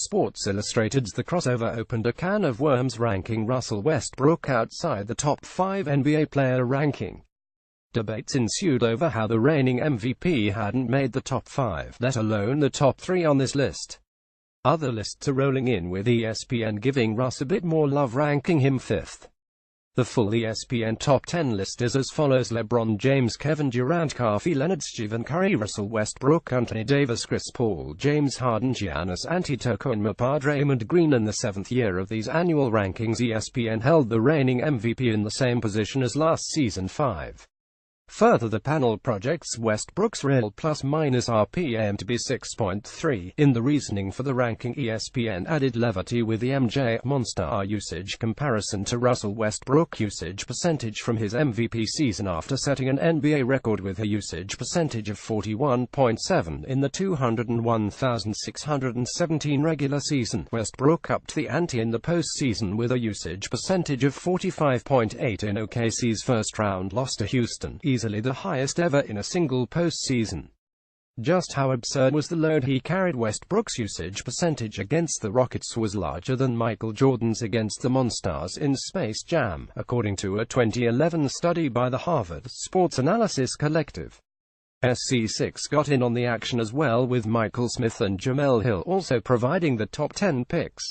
Sports Illustrated's The Crossover opened a can of worms, ranking Russell Westbrook outside the top 5 NBA player ranking. Debates ensued over how the reigning MVP hadn't made the top 5, let alone the top 3 on this list. Other lists are rolling in, with ESPN giving Russ a bit more love, ranking him 5th. The full ESPN Top 10 list is as follows: LeBron James, Kevin Durant, Kawhi Leonard, Stephen Curry, Russell Westbrook, Anthony Davis, Chris Paul, James Harden, Giannis Antetokounmpo, Draymond Green. In the 7th year of these annual rankings, ESPN held the reigning MVP in the same position as last season, 5. Further, the panel projects Westbrook's real plus-minus RPM to be 6.3. In the reasoning for the ranking, ESPN added levity with the MJ Monster usage comparison to Russell Westbrook usage percentage from his MVP season, after setting an NBA record with a usage percentage of 41.7 in the 201,617 regular season. Westbrook upped the ante in the postseason with a usage percentage of 45.8 in OKC's first-round loss to Houston, easily the highest ever in a single postseason. Just how absurd was the load he carried? Westbrook's usage percentage against the Rockets was larger than Michael Jordan's against the Monsters in Space Jam, according to a 2011 study by the Harvard Sports Analysis Collective. SC6 got in on the action as well, with Michael Smith and Jamel Hill also providing the top 10 picks.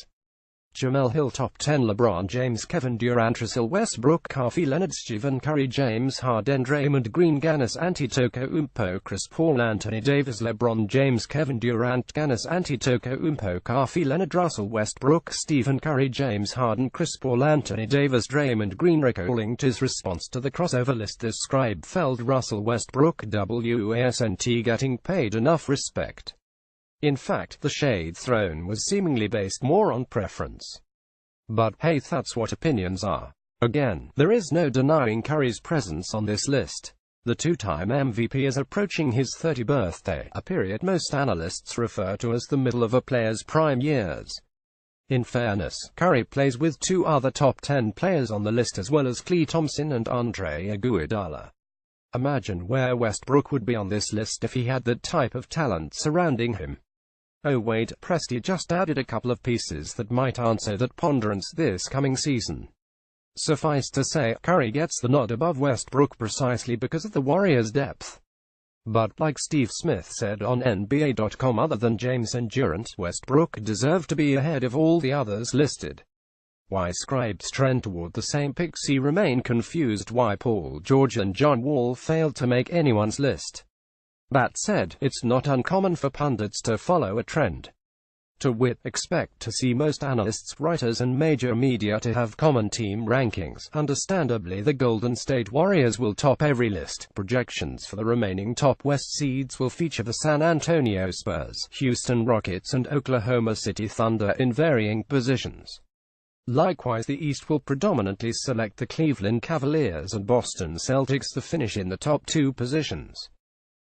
Jamel Hill top 10: LeBron James, Kevin Durant, Russell Westbrook, Kawhi Leonard, Stephen Curry, James Harden, Draymond Green, Giannis Antetokounmpo, Chris Paul, Anthony Davis. LeBron James, Kevin Durant, Giannis Antetokounmpo, Kawhi Leonard, Russell Westbrook, Stephen Curry, James Harden, Chris Paul, Anthony Davis, Draymond Green. Recalling his response to the crossover list, the scribe felt Russell Westbrook wasn't getting paid enough respect. In fact, the shade thrown was seemingly based more on preference. But hey, that's what opinions are. Again, there is no denying Curry's presence on this list. The two-time MVP is approaching his 30th birthday, a period most analysts refer to as the middle of a player's prime years. In fairness, Curry plays with 2 other top 10 players on the list, as well as Klay Thompson and Andre Iguodala. Imagine where Westbrook would be on this list if he had that type of talent surrounding him. Oh wait, Presti just added a couple of pieces that might answer that ponderance this coming season. Suffice to say, Curry gets the nod above Westbrook precisely because of the Warriors' depth. But, like Steve Smith said on NBA.com, other than James and Durant, Westbrook deserved to be ahead of all the others listed. Why scribes trend toward the same picks? He remained confused why Paul George and John Wall failed to make anyone's list. That said, it's not uncommon for pundits to follow a trend. To wit, expect to see most analysts, writers and major media to have common team rankings. Understandably, the Golden State Warriors will top every list. Projections for the remaining top West seeds will feature the San Antonio Spurs, Houston Rockets and Oklahoma City Thunder in varying positions. Likewise, the East will predominantly select the Cleveland Cavaliers and Boston Celtics to finish in the top 2 positions.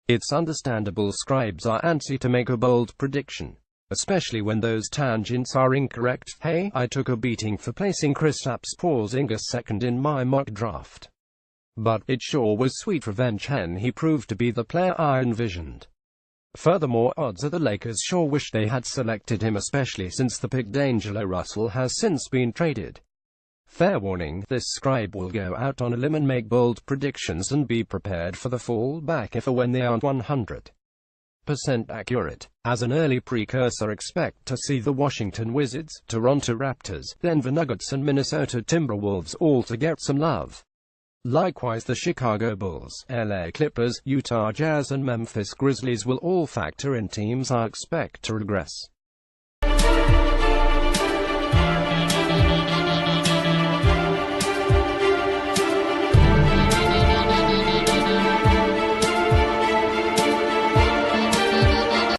It's understandable scribes are antsy to make a bold prediction, especially when those tangents are incorrect. Hey, I took a beating for placing Kristaps Porzingis second in my mock draft. But it sure was sweet revenge when he proved to be the player I envisioned. Furthermore, odds are the Lakers sure wish they had selected him, especially since the pick D'Angelo Russell has since been traded. Fair warning, this scribe will go out on a limb and make bold predictions, and be prepared for the fall back if or when they aren't 100% accurate. As an early precursor, expect to see the Washington Wizards, Toronto Raptors, Denver Nuggets and Minnesota Timberwolves all to get some love. Likewise, the Chicago Bulls, LA Clippers, Utah Jazz and Memphis Grizzlies will all factor in teams I expect to regress.